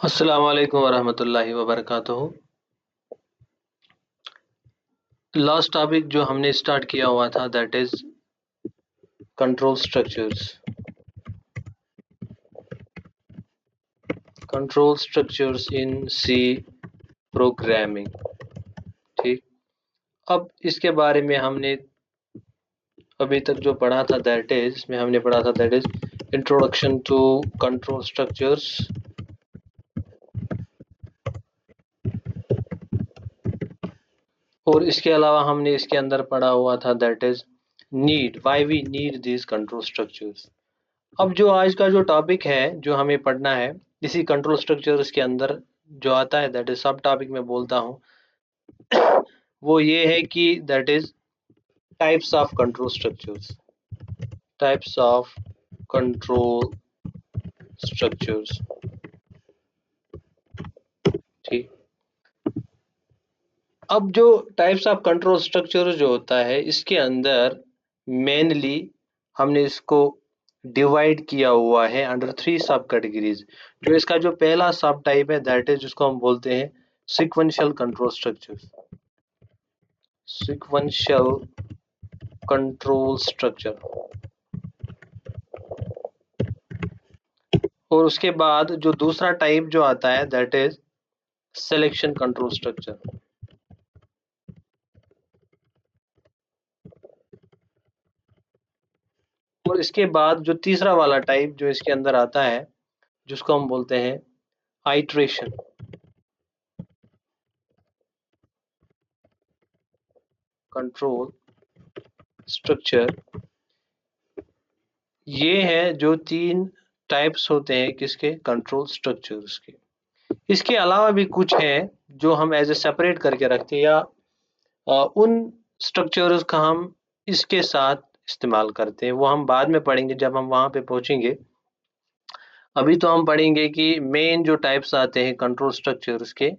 अस्सलाम वालेकुम वरहमतुल्लाहि वबरकातुहू। लास्ट टॉपिक जो हमने स्टार्ट किया हुआ था that is control structures. Control structures in C programming. ठीक, अब इसके बारे में हमने अभी तक जो पढ़ा था दैट इज इसमें हमने पढ़ा था that is introduction to control structures, और इसके अलावा हमने इसके अंदर पढ़ा हुआ था that is need, why we need this control structures. अब जो आज का जो टॉपिक है जो हमें पढ़ना है इसी कंट्रोल स्ट्रक्चर्स के अंदर जो आता है दैट इज सब टॉपिक में बोलता हूँ वो ये है कि that is types of control structures. Types of control structures. ठीक, अब जो टाइप्स ऑफ कंट्रोल स्ट्रक्चर जो होता है इसके अंदर मेनली हमने इसको डिवाइड किया हुआ है अंडर 3 सब कैटेगरीज। जो इसका जो पहला सब टाइप है दैट इज जिसको हम बोलते हैं sequential control structure. Sequential control structure. और उसके बाद जो दूसरा टाइप जो आता है that is selection control structure. और इसके बाद जो तीसरा वाला टाइप जो इसके अंदर आता है जिसको हम बोलते हैं आइट्रेशन कंट्रोल स्ट्रक्चर। ये है जो 3 टाइप्स होते हैं किसके, कंट्रोल स्ट्रक्चर्स के। इसके अलावा भी कुछ है जो हम एज ए सेपरेट करके रखते हैं या उन स्ट्रक्चर्स का हम इसके साथ इस्तेमाल करते हैं, वो हम बाद में पढ़ेंगे जब हम वहां पे पहुंचेंगे। अभी तो हम पढ़ेंगे कि मेन जो टाइप्स आते हैं कंट्रोल स्ट्रक्चर्स के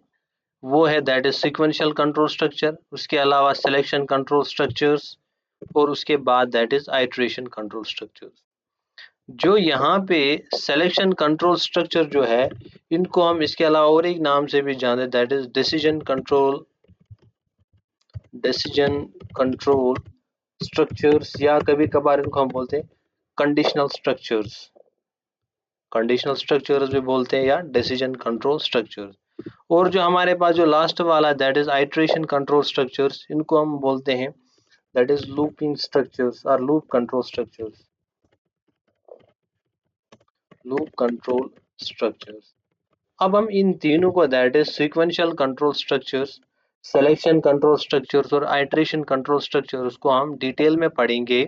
वो है that is sequential control structure, उसके अलावा सिलेक्शन कंट्रोल स्ट्रक्चर्स, और उसके बाद that is iteration control structures. जो यहाँ पे सिलेक्शन कंट्रोल स्ट्रक्चर जो है इनको हम इसके अलावा और एक नाम से भी जानते हैं that is decision control structures, या कभी कभार इनको हम बोलते हैं कंडीशनल स्ट्रक्चर्स। कंडीशनल स्ट्रक्चर्स भी बोलते हैं या डिसीजन कंट्रोल स्ट्रक्चर्स। और जो हमारे पास जो लास्ट वाला that is iteration control structures, इनको हम बोलते हैं दैट इज लूपिंग स्ट्रक्चर्स और loop control structures. Loop control structures. अब हम इन तीनों को that is sequential control structures, selection control structures और आइट्रेशन कंट्रोल स्ट्रक्चर्स को हम डिटेल में पढ़ेंगे।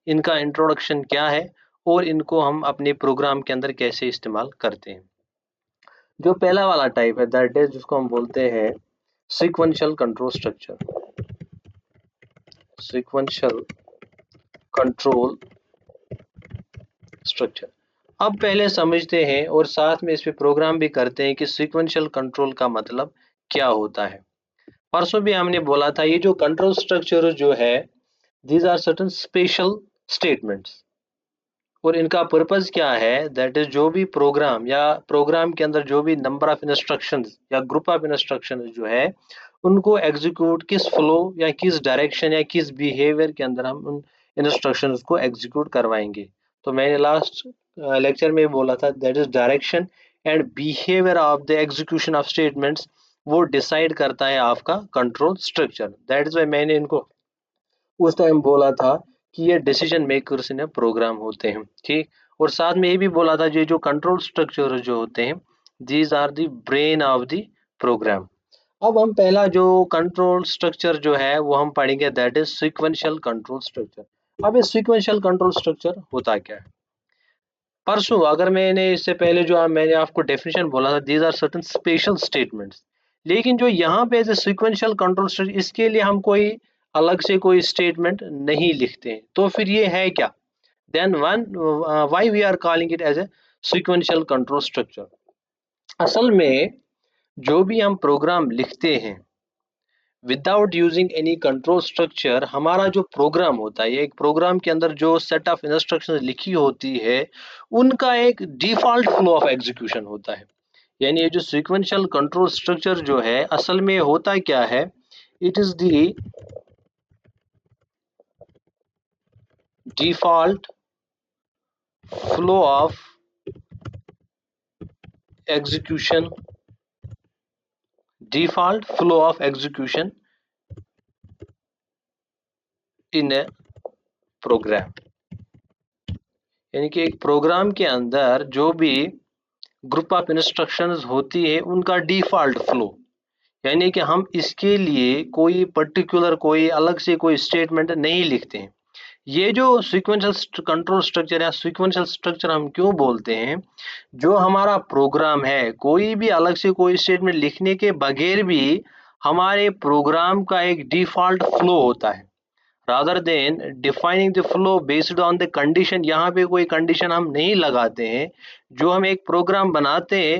इनका इंट्रोडक्शन क्या है और इनको हम अपने प्रोग्राम के अंदर कैसे इस्तेमाल करते हैं। जो पहला वाला टाइप है दैट इज जिसको हम बोलते हैं sequential control structure. Sequential control structure. अब पहले समझते हैं और साथ में इस पे प्रोग्राम भी करते हैं कि सीक्वेंशियल कंट्रोल का मतलब क्या होता है। परसों भी हमने बोला था ये जो कंट्रोल स्ट्रक्चर जो है these are certain special statements, और इनका पर्पस क्या है दैट इज जो भी प्रोग्राम या प्रोग्राम के अंदर जो भी नंबर ऑफ इंस्ट्रक्शंस या ग्रुप ऑफ इंस्ट्रक्शंस जो है उनको एग्जीक्यूट किस फ्लो या किस डायरेक्शन या किस बिहेवियर के अंदर हम उन इंस्ट्रक्शंस को एग्जीक्यूट करवाएंगे। तो मैंने लास्ट लेक्चर में बोला था that is direction and behaviour of the execution of statements वो डिसाइड करता है आपका control structure. That is why मैंने इनको उस टाइम बोला था कि ये डिसीजन मेकर्स इन प्रोग्राम होते हैं। ठीक, और साथ में ये भी बोला था ये जो कंट्रोल स्ट्रक्चर जो होते हैं these are the brain of the program. अब हम पहला जो कंट्रोल स्ट्रक्चर जो है वो हम पढ़ेंगे that is sequential control structure. अब ये सीक्वेंशियल कंट्रोल स्ट्रक्चर होता क्या है। परसों अगर मैंने इससे पहले जो मैंने आपको डेफिनेशन बोला था these are certain special statements, लेकिन जो यहाँ पे as a sequential control structure इसके लिए हम कोई अलग से कोई स्टेटमेंट नहीं लिखते हैं, तो फिर ये है क्या, then one why we are calling it as a sequential control structure. असल में जो भी हम प्रोग्राम लिखते हैं without using any control structure, हमारा जो प्रोग्राम होता है एक प्रोग्राम के अंदर जो सेट ऑफ इंस्ट्रक्शंस लिखी होती है उनका एक डिफॉल्ट फ्लो ऑफ एग्जीक्यूशन होता है। यानी ये जो सीक्वेंशियल कंट्रोल स्ट्रक्चर जो है असल में होता क्या है, it is the default flow of execution, default flow of execution in a program. यानी कि एक प्रोग्राम के अंदर जो भी ग्रुप ऑफ इंस्ट्रक्शंस होती है उनका डिफॉल्ट फ्लो, यानी कि हम इसके लिए कोई पर्टिकुलर कोई अलग से कोई स्टेटमेंट नहीं लिखते हैं। ये जो सीक्वेंशियल कंट्रोल स्ट्रक्चर या सीक्वेंशियल स्ट्रक्चर हम क्यों बोलते हैं, जो हमारा प्रोग्राम है कोई भी अलग से कोई स्टेटमेंट लिखने के बगैर भी हमारे प्रोग्राम का एक डिफॉल्ट फ्लो होता है, rather than defining the flow based on the condition। यहाँ पे कोई कंडीशन हम नहीं लगाते हैं। जो हम एक प्रोग्राम बनाते हैं,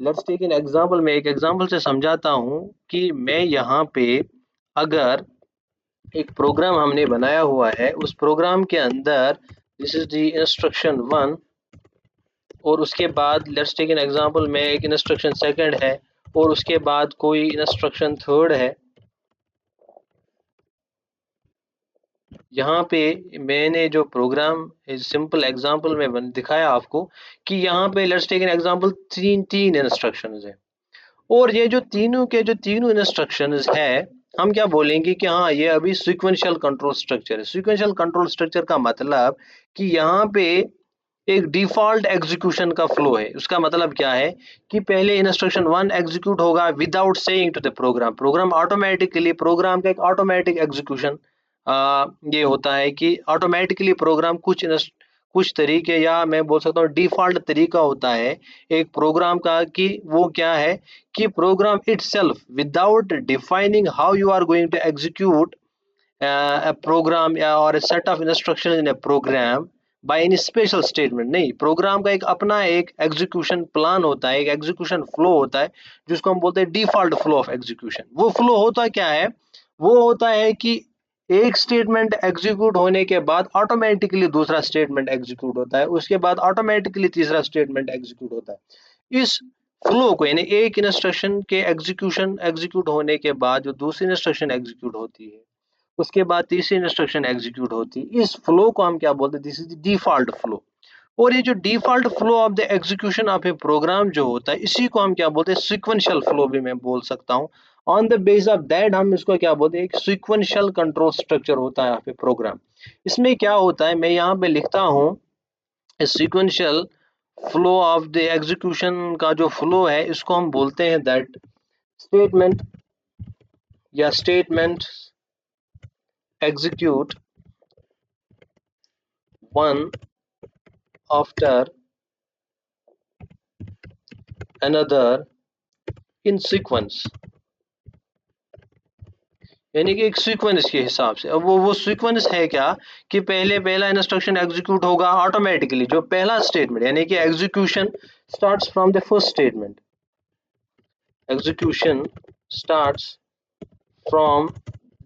लेट्स टेक एन एग्जांपल, मैं एक एग्जांपल से समझाता हूँ कि मैं यहाँ पे अगर एक प्रोग्राम हमने बनाया हुआ है, उस प्रोग्राम के अंदर दिस इज द इंस्ट्रक्शन 1 और उसके बाद लेट्स टेक एन एग्जांपल में एक इंस्ट्रक्शन सेकंड है और उसके बाद कोई इंस्ट्रक्शन थर्ड है। यहाँ पे मैंने जो प्रोग्राम सिंपल एग्जांपल में दिखाया आपको कि यहाँ पे लेट्स टेक एन एग्जांपल तीन तीन इंस्ट्रक्शंस है और ये जो तीनों के जो तीनों इंस्ट्रक्शंस है हम क्या बोलेंगे कि हाँ ये अभी सीक्वेंशियल कंट्रोल स्ट्रक्चर है। सीक्वेंशियल कंट्रोल स्ट्रक्चर का मतलब कि यहाँ पे एक डिफॉल्ट एग्जीक्यूशन का फ्लो है। उसका मतलब क्या है कि पहले इंस्ट्रक्शन 1 एग्जीक्यूट होगा without saying to the program, program automatically program का एक ऑटोमेटिक एग्जीक्यूशन ये होता है कि ऑटोमेटिकली प्रोग्राम कुछ तरीके या मैं बोल सकता हूँ डिफॉल्ट तरीका होता है एक प्रोग्राम का कि वो क्या है कि program itself without defining how you are going to execute a program या और a set of instructions in a program by any special statement। नहीं, प्रोग्राम का एक अपना एक एग्जीक्यूशन प्लान होता है, एक एग्जीक्यूशन फ्लो होता है जिसको हम बोलते हैं डिफॉल्ट फ्लो ऑफ एग्जीक्यूशन। वो फ्लो होता क्या है, वो होता है कि एक स्टेटमेंट एग्जीक्यूट होने के बाद ऑटोमेटिकली दूसरा स्टेटमेंट एग्जीक्यूट होता है, उसके बाद ऑटोमेटिकली तीसरा स्टेटमेंट एग्जीक्यूट होता है। इस फ्लो को यानी एक इंस्ट्रक्शन के एग्जीक्यूट होने के बाद जो दूसरी इंस्ट्रक्शन एग्जीक्यूट होती है उसके बाद तीसरी इंस्ट्रक्शन एग्जीक्यूट होती है, इस फ्लो को हम क्या बोलते हैं, this is the default flow. और ये जो default flow of the execution of a program जो होता है इसी को हम क्या बोलते हैं, सीक्वेंशियल फ्लो भी मैं बोल सकता हूँ। On the base of that हम इसको क्या बोलते हैं, एक सीक्वेंशियल कंट्रोल स्ट्रक्चर होता है यहाँ पे प्रोग्राम। इसमें क्या होता है, मैं यहाँ पे लिखता हूँ sequential flow of the execution का जो फ्लो है इसको हम बोलते हैं दैट स्टेटमेंट या statement execute one after another in sequence। यानी कि एक सीक्वेंस के हिसाब से। अब वो सीक्वेंस है क्या कि पहले पहला इंस्ट्रक्शन एग्जीक्यूट होगा ऑटोमेटिकली, जो पहला स्टेटमेंट यानी कि execution starts from the first statement, execution starts from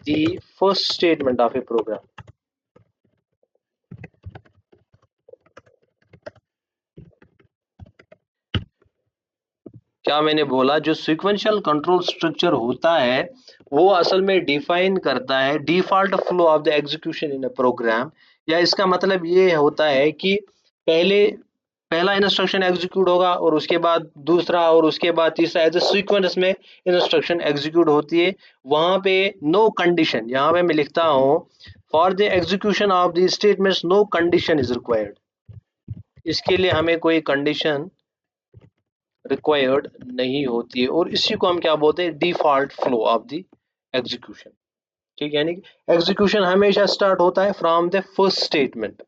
the first statement of a program. क्या मैंने बोला, जो सीक्वेंशियल कंट्रोल स्ट्रक्चर होता है वो असल में डिफाइन करता है default flow of the execution in a program. या इसका मतलब ये होता है कि पहले पहला इंस्ट्रक्शन एग्जीक्यूट होगा और उसके बाद दूसरा और उसके बाद तीसरा, एज ए सीक्वेंस में इंस्ट्रक्शन एग्जीक्यूट होती है। वहां पे नो कंडीशन, यहाँ पे मैं लिखता हूँ for the execution of the statements no condition is required. इसके लिए हमें कोई कंडीशन रिक्वायर्ड नहीं होती है और इसी को हम क्या बोलते हैं, default flow of the execution. ठीक है, यानी एग्जीक्यूशन हमेशा स्टार्ट होता है फ्रॉम द फर्स्ट स्टेटमेंट,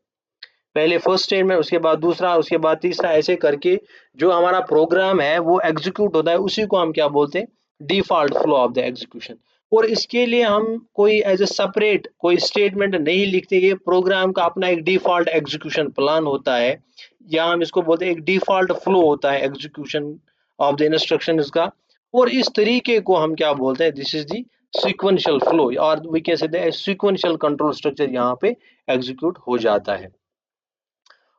पहले फर्स्ट स्टेटमेंट उसके बाद दूसरा उसके बाद तीसरा, ऐसे करके जो हमारा प्रोग्राम है वो एग्जीक्यूट होता है, उसी को हम क्या बोलते हैं, default flow of the execution. और इसके लिए हम कोई एज ए सेपरेट कोई स्टेटमेंट नहीं लिखते, ये प्रोग्राम का अपना एक डिफॉल्ट एग्जीक्यूशन प्लान होता है, या हम इसको बोलते हैं एक डिफॉल्ट फ्लो होता है एग्जीक्यूशन ऑफ द इंस्ट्रक्शन का। और इस तरीके को हम क्या बोलते हैं, this is the sequential flow, और we can say sequential control structure यहाँ पे एग्जीक्यूट हो जाता है।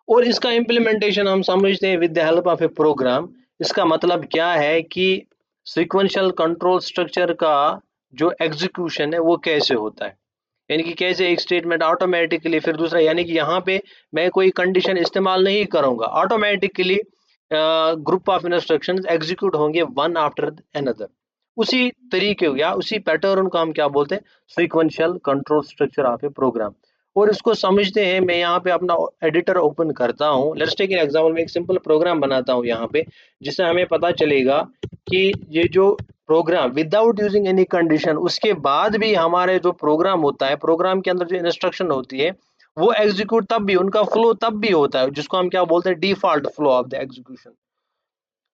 और इसका इम्प्लीमेंटेशन हम समझते हैं with the help of a program. इसका मतलब क्या है कि सीक्वेंशियल कंट्रोल स्ट्रक्चर का जो एग्जीक्यूशन है वो कैसे होता है, यानी कि कैसे एक स्टेटमेंट ऑटोमेटिकली फिर दूसरा, यानी कि यहाँ पे मैं कोई कंडीशन इस्तेमाल नहीं करूंगा, automatically group of instructions execute होंगे वन आफ्टर अनदर, उसी तरीके या उसी पैटर्न को हम क्या बोलते हैं, sequential control structure of a program. और इसको समझते हैं, मैं यहाँ पे अपना एडिटर ओपन करता हूँ, लेट्स टेक एन एग्जांपल, मैं एक सिंपल प्रोग्राम बनाता हूँ यहाँ पे, जिससे हमें पता चलेगा कि ये जो program without using any condition, उसके बाद भी हमारे जो प्रोग्राम होता है, प्रोग्राम के अंदर जो इंस्ट्रक्शन होती है वो एग्जीक्यूट तब भी, उनका फ्लो तब भी होता है, जिसको हम क्या बोलते हैं, default flow of the execution.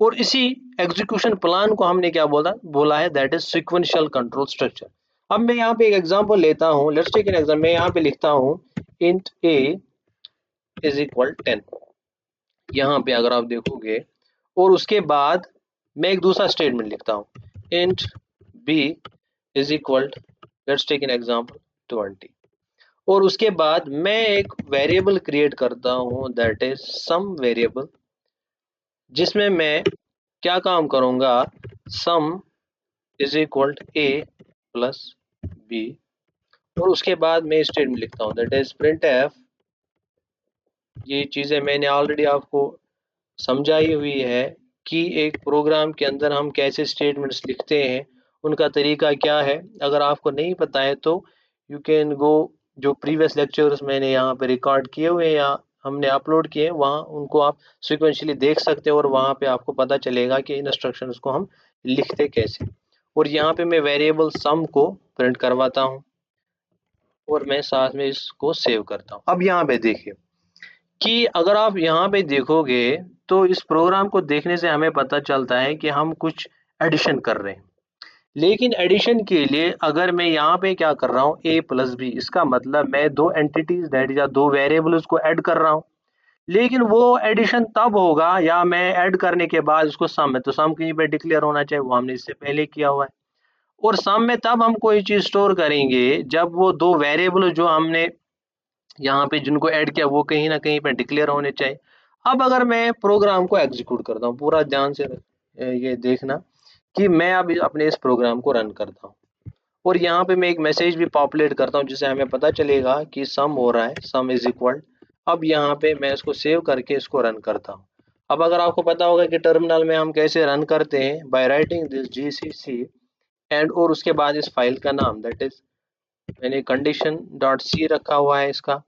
और इसी एग्जीक्यूशन प्लान को हमने क्या बोला है, that is sequential control structure. अब मैं यहाँ पे एक एग्जांपल लेता हूँ, लेट्स टेक एन एग्जांपल, मैं यहाँ पे लिखता हूँ इंट a इज इक्वल 10, यहाँ पे अगर आप देखोगे, और उसके बाद मैं एक दूसरा स्टेटमेंट लिखता हूँ int b is equal, let's take an example 20, और उसके बाद मैं एक वेरिएबल क्रिएट करता हूँ दैट इज सम वेरिएबल, जिसमें मैं क्या काम करूंगा, sum is equal a plus b, और उसके बाद मैं स्टेटमेंट लिखता हूँ दैट इज प्रिंट एफ। ये चीज़ें मैंने ऑलरेडी आपको समझाई हुई है कि एक प्रोग्राम के अंदर हम कैसे स्टेटमेंट्स लिखते हैं, उनका तरीका क्या है। अगर आपको नहीं पता है तो यू कैन गो, जो प्रीवियस लेक्चर्स मैंने यहाँ पे रिकॉर्ड किए हुए हैं या हमने अपलोड किए हैं, वहाँ उनको आप सिक्वेंशली देख सकते हो, और वहाँ पे आपको पता चलेगा कि इंस्ट्रक्शंस को हम लिखते कैसे। और यहाँ पे मैं वेरिएबल सम को प्रिंट करवाता हूँ, और मैं साथ में इसको सेव करता हूँ। अब यहाँ पे देखिए कि अगर आप यहाँ पे देखोगे तो इस प्रोग्राम को देखने से हमें पता चलता है कि हम कुछ एडिशन कर रहे हैं, लेकिन एडिशन के लिए अगर मैं यहाँ पे क्या कर रहा हूँ, a प्लस बी, इसका मतलब मैं दो एंटिटीज दैट या दो वेरिएबल्स को ऐड कर रहा हूँ, लेकिन वो एडिशन तब होगा या मैं ऐड करने के बाद उसको सम है, तो सम कहीं पे डिक्लेयर होना चाहिए, वो हमने इससे पहले किया हुआ है। और सम में तब हम कोई चीज स्टोर करेंगे जब वो दो वेरिएबल जो हमने यहाँ पे जिनको ऐड किया वो कहीं ना कहीं पे डिक्लेयर होने चाहिए। अब अगर मैं प्रोग्राम को एग्जीक्यूट करता हूँ, पूरा ध्यान से ये देखना कि मैं अब अपने इस प्रोग्राम को रन करता हूँ, और यहाँ पे मैं एक मैसेज भी पॉपुलेट करता हूँ जिससे हमें पता चलेगा कि सम हो रहा है, सम इज इक्वल। अब यहाँ पे मैं इसको सेव करके इसको रन करता हूँ। अब अगर आपको पता होगा कि टर्मिनल में हम कैसे रन करते हैं, by writing this GCC and, और उसके बाद इस फाइल का नाम दैट इज, मैंने कंडीशन डॉट सी रखा हुआ है इसका।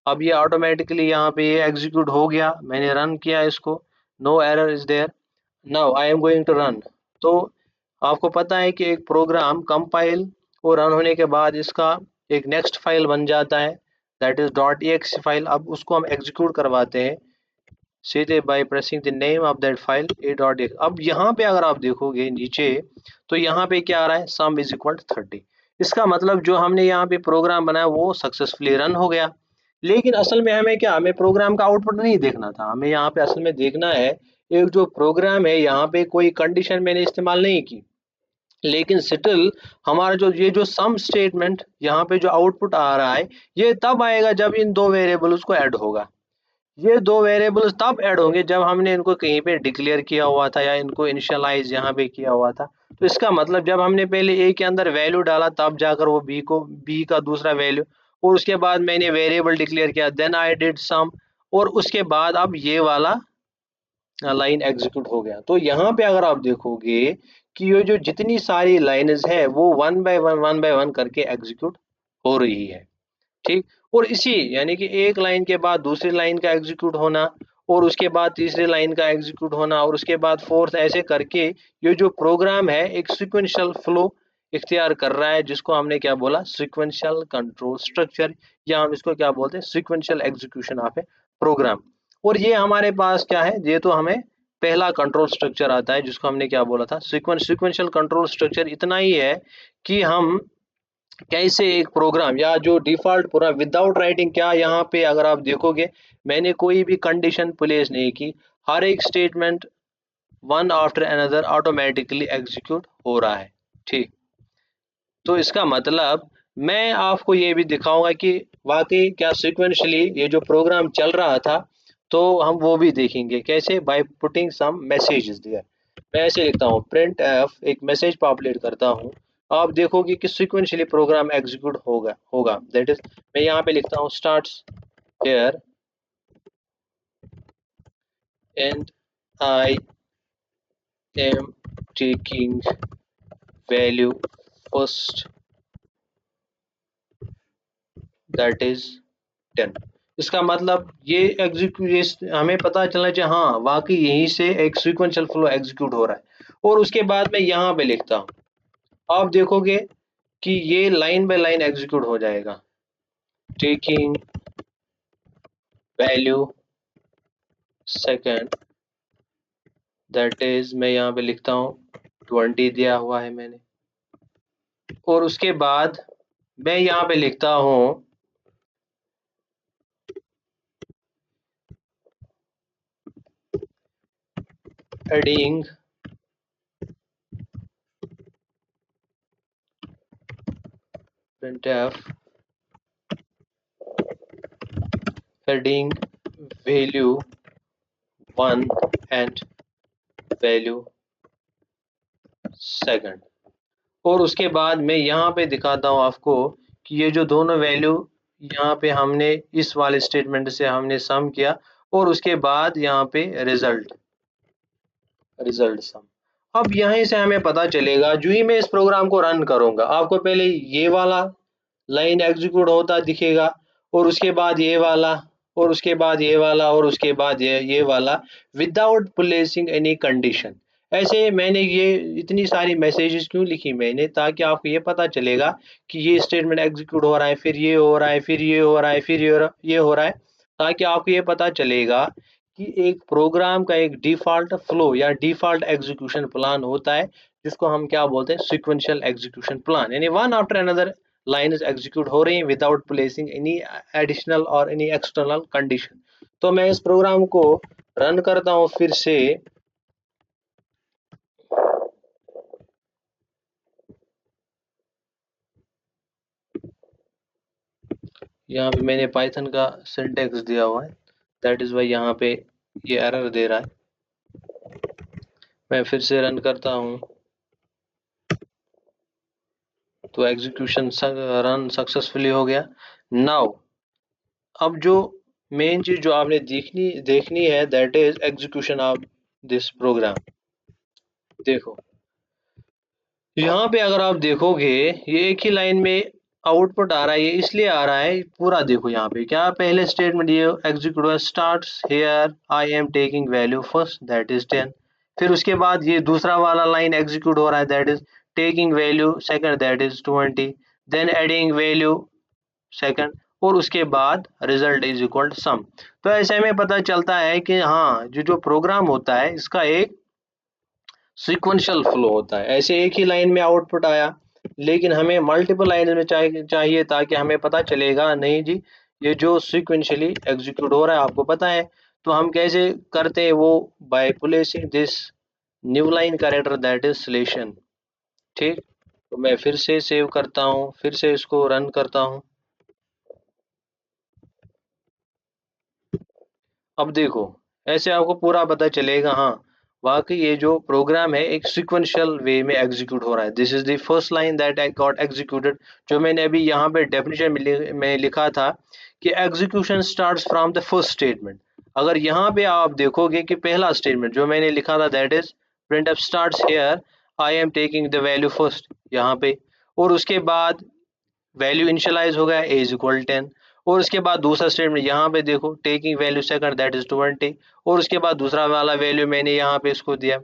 अब ये ऑटोमेटिकली यहाँ पे ये एग्जीक्यूट हो गया, मैंने रन किया इसको, no error is there, now I am going to run. तो आपको पता है कि एक प्रोग्राम कंपाइल और रन होने के बाद इसका एक नेक्स्ट फाइल बन जाता है that is dot exe file. अब उसको हम एग्जीक्यूट करवाते हैं सीधे by pressing the name of that file A dot x. अब यहाँ पे अगर आप देखोगे नीचे, तो यहाँ पे क्या आ रहा है, सम इज इक्वल 30। इसका मतलब जो हमने यहाँ पे प्रोग्राम बनाया वो सक्सेसफुली रन हो गया। लेकिन असल में हमें क्या, हमें प्रोग्राम का आउटपुट नहीं देखना था, हमें यहाँ पे असल में देखना है एक जो प्रोग्राम है, यहाँ पे कोई कंडीशन मैंने इस्तेमाल नहीं की, लेकिन स्टिल हमारा जो ये जो सम स्टेटमेंट यहाँ पे जो आउटपुट आ रहा है, ये तब आएगा जब इन दो वेरिएबल्स को ऐड होगा। ये दो वेरिएबल्स तब ऐड होंगे जब हमने इनको कहीं पे डिक्लेयर किया हुआ था या इनको इनिशियलाइज यहाँ पे किया हुआ था। तो इसका मतलब जब हमने पहले ए के अंदर वैल्यू डाला तब जाकर वो बी का दूसरा वैल्यू, और उसके बाद मैंने वेरिएबल डिक्लेयर किया, देन आई डिड सम, और उसके बाद अब ये वाला लाइन एग्जीक्यूट हो गया। तो यहाँ पे अगर आप देखोगे कि ये जो जितनी सारी लाइन्स है वो वन बाय वन करके एग्जीक्यूट हो रही है, ठीक। और इसी यानी कि एक लाइन के बाद दूसरी लाइन का एग्जीक्यूट होना, और उसके बाद तीसरी लाइन का एग्जीक्यूट होना, और उसके बाद फोर्थ, ऐसे करके ये जो प्रोग्राम है एक सीक्वेंशियल फ्लो इख्तियार कर रहा है, जिसको हमने क्या बोला, सीक्वेंशियल कंट्रोल स्ट्रक्चर, या हम इसको क्या बोलते हैं, sequential execution of a program. और ये हमारे पास क्या है, ये तो हमें पहला कंट्रोल स्ट्रक्चर आता है जिसको हमने क्या बोला था, सीक्वेंशियल कंट्रोल स्ट्रक्चर। इतना ही है कि हम कैसे एक प्रोग्राम या जो डिफॉल्ट पूरा विदाउट राइटिंग, क्या यहाँ पे अगर आप देखोगे मैंने कोई भी कंडीशन प्लेस नहीं की, हर एक statement one after another automatically execute हो रहा है, ठीक। तो इसका मतलब मैं आपको ये भी दिखाऊंगा कि वाकई क्या सिक्वेंशली ये जो प्रोग्राम चल रहा था तो हम वो भी देखेंगे कैसे, by putting some messages there. मैं ऐसे लिखता हूँ प्रिंट एफ, एक मैसेज पॉपुलेट करता हूँ, आप देखोगे कि सिक्वेंशियली प्रोग्राम एग्जीक्यूट होगा होगा दैट इज, मैं यहाँ पे लिखता हूँ starts here and I am taking value first that is 10। इसका मतलब ये एग्जीक्यूशन हमें पता चलना चाहिए, हाँ वाकई यहीं से एक सीक्वेंशियल फ्लो एग्जीक्यूट हो रहा है। और उसके बाद मैं यहाँ पे लिखता हूँ, आप देखोगे कि ये लाइन बाय लाइन एग्जीक्यूट हो जाएगा, taking value second that is, मैं यहाँ पे लिखता हूँ 20 दिया हुआ है मैंने, और उसके बाद मैं यहाँ पे लिखता हूँ adding printf adding value 1 and value second। और उसके बाद मैं यहाँ पे दिखाता हूँ आपको कि ये जो दोनों वैल्यू यहाँ पे हमने इस वाले स्टेटमेंट से हमने सम किया, और उसके बाद यहाँ पे रिजल्ट सम। अब यहीं से हमें पता चलेगा, जो ही मैं इस प्रोग्राम को रन करूंगा, आपको पहले ये वाला लाइन एग्जीक्यूट होता दिखेगा, और उसके बाद ये वाला, और उसके बाद ये वाला, और उसके बाद ये वाला, विदाउट प्लेसिंग एनी कंडीशन। ऐसे मैंने ये इतनी सारी मैसेजेस क्यों लिखी मैंने, ताकि आपको ये पता चलेगा कि ये स्टेटमेंट एग्जीक्यूट हो रहा है, फिर ये हो रहा है, फिर ये हो रहा है, फिर ये हो रहा है, ताकि आपको ये पता चलेगा कि एक प्रोग्राम का एक डिफॉल्ट फ्लो या डिफॉल्ट एग्जीक्यूशन प्लान होता है, जिसको हम क्या बोलते हैं, सीक्वेंशियल एग्जीक्यूशन प्लान, यानी one after another lines execute हो रही हैं विदाउट प्लेसिंग एनी एडिशनल और एनी एक्सटर्नल कंडीशन। तो मैं इस प्रोग्राम को रन करता हूँ फिर से, यहाँ पे मैंने पाइथन का सिंटेक्स दिया हुआ है, दैट इज वाई यहाँ पे ये एरर दे रहा है। मैं फिर से रन करता हूँ, तो एग्जीक्यूशन रन सक्सेसफुली हो गया। नाउ अब जो मेन चीज जो आपने देखनी है, that is execution of this program. देखो यहाँ पे अगर आप देखोगे, ये एक ही लाइन में आउटपुट आ रहा है, ये इसलिए आ रहा है, पूरा देखो यहाँ पे क्या पहले स्टेटमेंट ये एग्जीक्यूट हुआ, starts here I am taking value first that is 10। फिर उसके बाद ये दूसरा वाला लाइन एग्जीक्यूट हो रहा है, that is taking value second that is 20, then adding value second, और उसके बाद रिजल्ट इज इक्वल सम। तो ऐसे में पता चलता है कि हाँ जो प्रोग्राम होता है इसका एक सीक्वेंशियल फ्लो होता है, ऐसे एक ही लाइन में आउटपुट आया, लेकिन हमें मल्टीपल लाइन में चाहिए ताकि हमें पता चलेगा नहीं जी ये जो सीक्वेंशियली एग्जीक्यूट हो रहा है, आपको पता है। तो हम कैसे करते हैं वो, by placing this new line character that is selection. ठीक, तो मैं फिर से सेव करता हूँ, फिर से इसको रन करता हूँ। अब देखो ऐसे आपको पूरा पता चलेगा, हाँ वाकई ये जो प्रोग्राम है एक सिक्वेंशियल वे में एग्जीक्यूट हो रहा है। This is the first line that I got executed, जो मैंने अभी यहाँ पे डेफिनेशन में लिखा था कि execution starts from the first statement. अगर यहाँ पे आप देखोगे कि पहला स्टेटमेंट जो मैंने लिखा था that is printf starts here I am taking the value first, यहाँ पे, और उसके बाद वैल्यू इनिशियलाइज हो गया ए इज इक्वल 10, और उसके बाद दूसरा स्टेटमेंट यहाँ पे देखो taking value second that is 20, और उसके बाद दूसरा वाला वैल्यू मैंने यहाँ पे इसको दिया,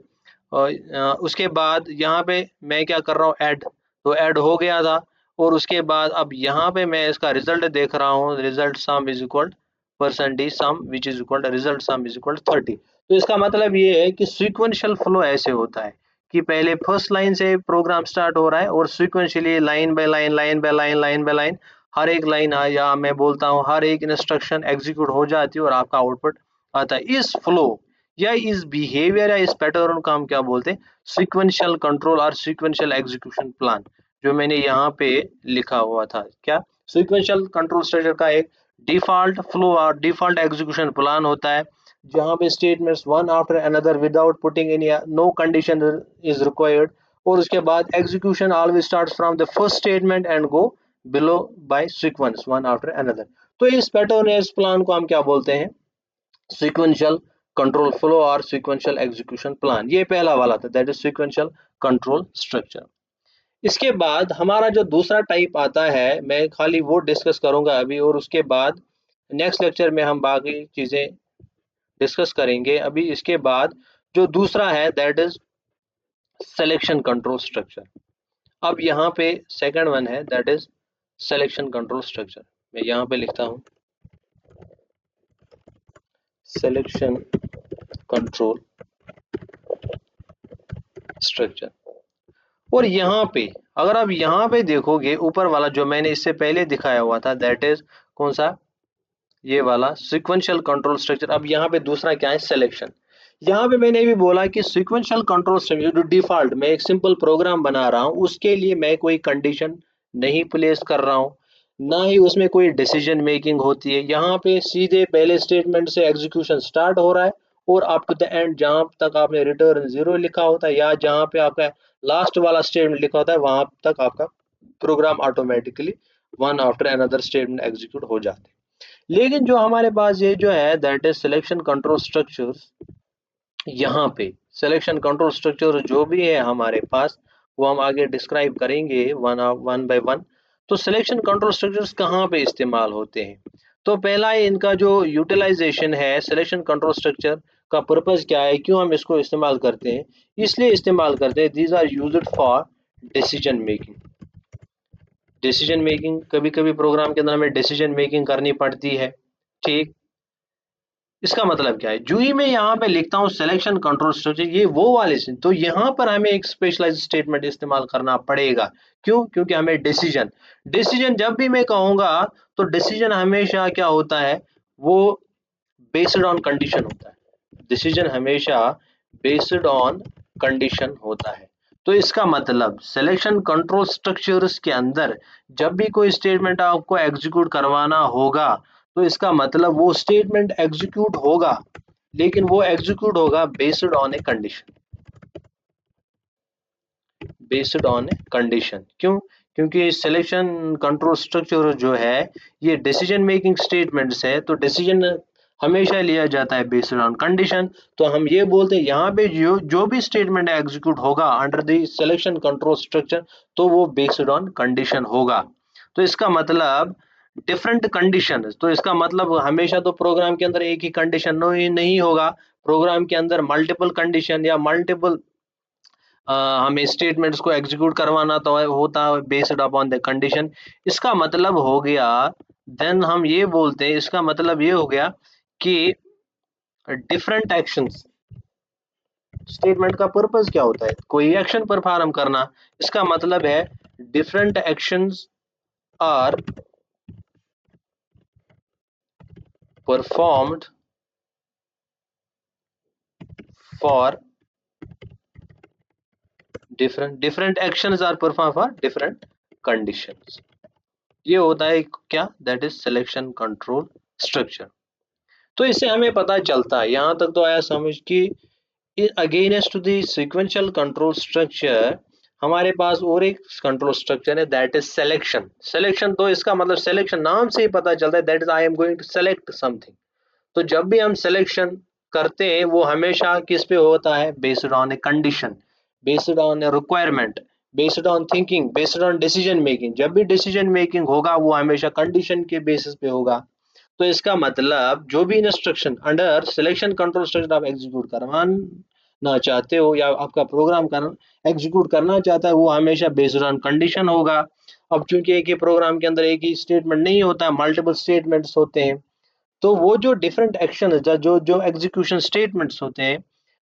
और उसके बाद यहाँ पे मैं क्या कर रहा हूँ, ऐड, तो ऐड हो गया था, और उसके बाद अब यहाँ पे मैं इसका रिजल्ट देख रहा हूँ, result sum is equal percentage sum which is equal result sum is equal 30। तो इसका मतलब ये है कि सीक्वेंशियल फ्लो ऐसे होता है कि पहले फर्स्ट लाइन से प्रोग्राम स्टार्ट हो रहा है, और sequentially line by line line by line line by line हर एक लाइन या मैं बोलता हूँ हर एक इंस्ट्रक्शन एग्जीक्यूट हो जाती है और आपका आउटपुट आता है। इस फ्लो या इस बिहेवियर या इस पैटर्न को हम क्या बोलते हैं, सीक्वेंशियल कंट्रोल और सीक्वेंशियल एग्जीक्यूशन प्लान, जो मैंने यहाँ पे लिखा हुआ था। क्या सीक्वेंशियल कंट्रोल स्ट्रक्चर का एक डिफॉल्ट फ्लो और डिफॉल्ट एग्जीक्यूशन प्लान होता है, जहाँ पे statements one after another without putting in no condition is required, और उसके बाद execution always starts from the first statement and go below by sequence one after another. तो इस पैटर्न प्लान को हम क्या बोलते हैं? सीक्वेंशियल कंट्रोल फ्लो और सीक्वेंशियल एग्जीक्यूशन प्लान। ये पहला वाला था, that is sequential control structure. इसके बाद हमारा जो दूसरा टाइप आता है, मैं खाली वो डिस्कस करूंगा अभी, और उसके बाद नेक्स्ट लेक्चर में हम बाकी चीजें डिस्कस करेंगे। अभी इसके बाद जो दूसरा है that is selection control structure. अब यहाँ पे सेकंड वन है that is selection control structure. मैं यहाँ पे लिखता हूँ सिलेक्शन कंट्रोल स्ट्रक्चर। और यहाँ पे अगर आप यहाँ पे देखोगे, ऊपर वाला जो मैंने इससे पहले दिखाया हुआ था दैट इज कौन सा? ये वाला सीक्वेंशियल कंट्रोल स्ट्रक्चर। अब यहाँ पे दूसरा क्या है? सिलेक्शन। यहाँ पे मैंने भी बोला कि सीक्वेंशियल कंट्रोल स्ट्रक्चर जो डिफॉल्ट मैं एक सिंपल प्रोग्राम बना रहा हूँ, उसके लिए मैं कोई कंडीशन नहीं प्लेस कर रहा हूँ, ना ही उसमें कोई डिसीजन मेकिंग होती है। यहाँ पे सीधे पहले स्टेटमेंट से एग्जीक्यूशन स्टार्ट हो रहा है, और अप टू द एंड जहाँ तक आपने रिटर्न जीरो लिखा होता है, या जहाँ पे आपका लास्ट वाला स्टेटमेंट लिखा होता है, वहां तक आपका program automatically one after another statement execute हो जाते हैं। लेकिन जो हमारे पास ये जो है that is selection control structures, यहाँ पे सिलेक्शन कंट्रोल स्ट्रक्चर जो भी है हमारे पास, वो हम आगे डिस्क्राइब करेंगे वन बाय वन। तो सिलेक्शन कंट्रोल स्ट्रक्चर्स कहाँ पे इस्तेमाल होते हैं? तो पहला है इनका जो यूटिलाइजेशन है, सिलेक्शन कंट्रोल स्ट्रक्चर का पर्पस क्या है, क्यों हम इसको इस्तेमाल करते हैं? इसलिए इस्तेमाल करते हैं, these are used for decision making. Decision making, कभी कभी प्रोग्राम के अंदर हमें डिसीजन मेकिंग करनी पड़ती है, ठीक। इसका मतलब क्या है? जो ही मैं यहाँ पे लिखता हूँ सिलेक्शन कंट्रोल स्ट्रक्चर, ये वो वाले से, तो यहाँ पर हमें एक स्पेशलाइज्ड स्टेटमेंट इस्तेमाल करना पड़ेगा। क्यों? क्योंकि हमें डिसीजन डिसीजन जब भी मैं कहूंगा, तो डिसीजन हमेशा क्या होता है? वो बेस्ड ऑन कंडीशन होता है। डिसीजन हमेशा बेस्ड ऑन कंडीशन होता है। तो इसका मतलब सिलेक्शन कंट्रोल स्ट्रक्चर्स के अंदर जब भी कोई स्टेटमेंट आपको एग्जीक्यूट करवाना होगा, तो इसका मतलब वो स्टेटमेंट एग्जीक्यूट होगा, लेकिन वो एग्जीक्यूट होगा based on a condition. Based on a condition. क्यों? क्योंकि सिलेक्शन कंट्रोल स्ट्रक्चर जो है ये डिसीजन मेकिंग स्टेटमेंट्स है, तो डिसीजन हमेशा लिया जाता है बेस्ड ऑन कंडीशन। तो हम ये बोलते हैं यहाँ पे जो जो भी स्टेटमेंट एग्जीक्यूट होगा under the selection control structure, तो वो बेस्ड ऑन कंडीशन होगा। तो इसका मतलब डिफरेंट कंडीशन, तो इसका मतलब हमेशा तो प्रोग्राम के अंदर एक ही कंडीशन नहीं होगा। प्रोग्राम के अंदर मल्टीपल कंडीशन या मल्टीपल हमें स्टेटमेंट्स को एग्जीक्यूट करवाना तो होता है बेस्ड अपॉन द कंडीशन। इसका मतलब हो गया, देन हम ये बोलते हैं, इसका मतलब ये हो गया कि डिफरेंट एक्शंस, स्टेटमेंट का पर्पस क्या होता है? कोई एक्शन परफॉर्म करना। इसका मतलब है different actions are performed for different actions are perform for different conditions. ये होता है क्या? That is selection control structure. तो इससे हमें पता चलता है, यहाँ तक तो आया समझ कि against to the sequential control structure हमारे पास और एक कंट्रोल स्ट्रक्चर है दैट इज सिलेक्शन। सिलेक्शन, तो इसका मतलब सिलेक्शन नाम से ही पता चलता है that is I am going to select something. तो जब भी हम सिलेक्शन करते हैं वो हमेशा किस पे होता है? Based on a condition, based on A requirement, based on thinking, based on decision making. जब भी डिसीजन मेकिंग होगा वो हमेशा कंडीशन के बेसिस पे होगा। तो इसका मतलब जो भी instruction under selection control structure आप एग्जीक्यूट करवाना चाहते हो, या आपका प्रोग्राम कर एग्जीक्यूट करना चाहता है, वो हमेशा बेस्ड ऑन कंडीशन होगा। अब चूंकि एक ही प्रोग्राम के अंदर एक ही स्टेटमेंट नहीं होता, मल्टीपल स्टेटमेंट्स होते हैं, तो वो जो डिफरेंट एक्शन जो जो एग्जीक्यूशन स्टेटमेंट्स होते हैं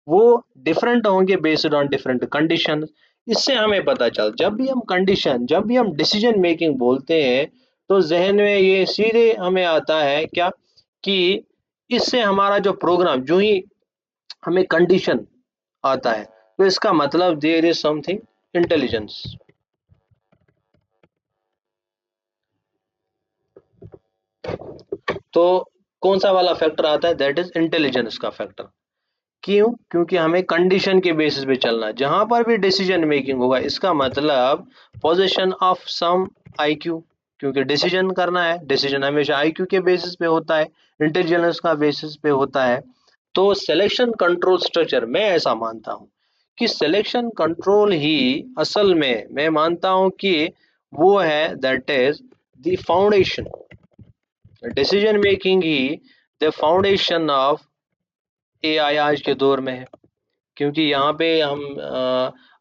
वो डिफरेंट होंगे बेस्ड ऑन डिफरेंट कंडीशन। इससे हमें पता चल, जब भी हम कंडीशन, जब भी हम डिसीजन मेकिंग बोलते हैं, तो जहन में ये सीधे हमें आता है क्या? कि इससे हमारा जो प्रोग्राम, जो ही हमें कंडीशन आता है, तो इसका मतलब देयर इज समथिंग इंटेलिजेंस। तो कौन सा वाला फैक्टर आता है? दैट इज इंटेलिजेंस का फैक्टर। क्यों? क्योंकि हमें कंडीशन के बेसिस पे चलना है। जहां पर भी डिसीजन मेकिंग होगा, इसका मतलब पोजीशन ऑफ सम आईक्यू, क्योंकि डिसीजन करना है, डिसीजन हमेशा आईक्यू के बेसिस पे होता है, इंटेलिजेंस का बेसिस पे होता है। तो सिलेक्शन कंट्रोल स्ट्रक्चर, मैं ऐसा मानता हूं कि सिलेक्शन कंट्रोल ही असल में, मैं मानता हूं कि वो है, that is the foundation, decision making he the foundation of AI आज के दौर में है। क्योंकि यहाँ पे हम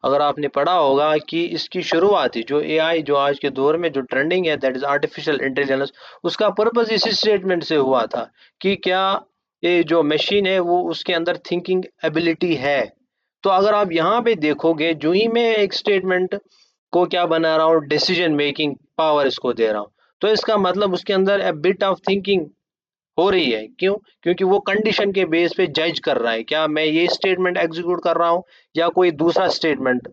अगर आपने पढ़ा होगा कि इसकी शुरुआत ही, जो एआई जो आज के दौर में जो ट्रेंडिंग है, दैट इज आर्टिफिशियल इंटेलिजेंस, उसका पर्पस इसी स्टेटमेंट से हुआ था कि क्या ये जो मशीन है वो उसके अंदर थिंकिंग एबिलिटी है। तो अगर आप यहाँ पे देखोगे, जो ही मैं एक स्टेटमेंट को क्या बना रहा हूँ, डिसीजन मेकिंग पावर इसको दे रहा हूँ, तो इसका मतलब उसके अंदर ए बिट ऑफ थिंकिंग हो रही है। क्यों? क्योंकि वो कंडीशन के बेस पे जज कर रहा है, क्या मैं ये स्टेटमेंट एग्जीक्यूट कर रहा हूँ या कोई दूसरा स्टेटमेंट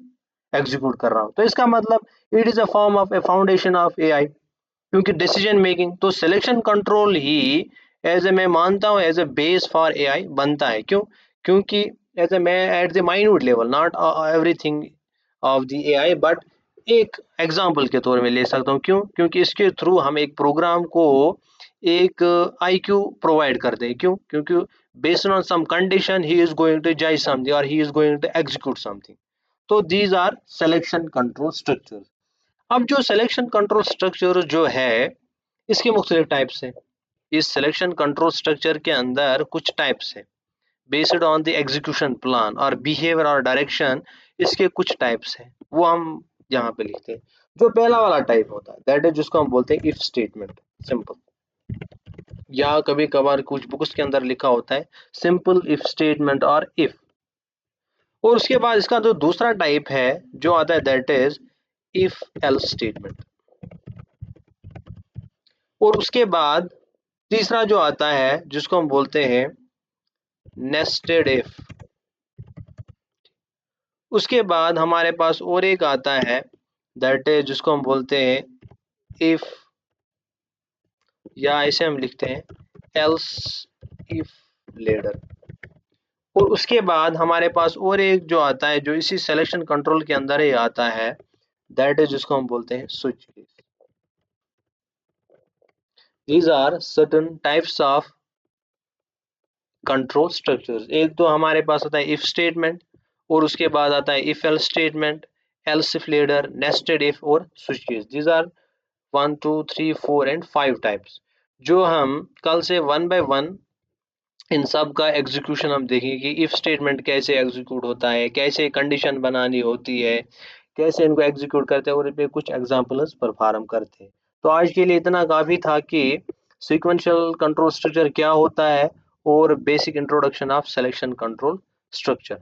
एग्जीक्यूट कर रहा हूँ। तो इसका मतलब it is a form of a foundation of AI, क्योंकि डिसीजन मेकिंग, तो सिलेक्शन कंट्रोल ही एज ए, मैं मानता हूँ, as a base for AI बनता है। क्यों? क्योंकि एज ए, मैं at the minute level, not everything of the AI, but एक एग्जाम्पल के तौर में ले सकता हूँ। क्यों? क्योंकि इसके थ्रू हम एक प्रोग्राम को एक आईक्यू प्रोवाइड करते हैं। क्यों? क्योंकि based on some condition he is going to जज समथिंग और he is going to execute something. तो these are selection control structure. अब जो सिलेक्शन कंट्रोल स्ट्रक्चर जो है, इसके मुख्तलिफ टाइप्स हैं। इस सिलेक्शन कंट्रोल स्ट्रक्चर के अंदर कुछ टाइप्स हैं, based on the execution plan और बिहेवियर और डायरेक्शन। इसके कुछ टाइप्स हैं, वो हम यहाँ पे लिखते हैं। जो पहला वाला टाइप होता है, दैट इज जिसको हम बोलते हैं इफ स्टेटमेंट, सिंपल, या कभी कभार कुछ बुक्स के अंदर लिखा होता है सिंपल इफ स्टेटमेंट और इफ। और उसके बाद इसका जो दूसरा टाइप है जो आता है, that is if else statement. और उसके बाद तीसरा जो आता है जिसको हम बोलते हैं नेस्टेड इफ। उसके बाद हमारे पास और एक आता है, दैट इज जिसको हम बोलते हैं इफ, या इसे हम लिखते हैं एल्स इफ लेडर। और उसके बाद हमारे पास और एक जो आता है, जो इसी सिलेक्शन कंट्रोल के अंदर ही आता है, दैट इज जिसको हम बोलते हैं switch case. These are certain types of control structures. एक तो हमारे पास आता है इफ स्टेटमेंट, और उसके बाद आता है if else statement, else if ladder, nested if और switch case. These are 1 2 3 4 and 5 types, जो हम कल से वन बाय वन इन सब का एग्जीक्यूशन हम देखेंगे कि इफ स्टेटमेंट कैसे एग्जीक्यूट होता है, कैसे कंडीशन बनानी होती है, कैसे इनको एग्जीक्यूट करते हैं, और इनपे कुछ एग्जांपल्स परफॉर्म करते हैं। तो आज के लिए इतना काफी था कि सीक्वेंशियल कंट्रोल स्ट्रक्चर क्या होता है और basic introduction of selection control structure.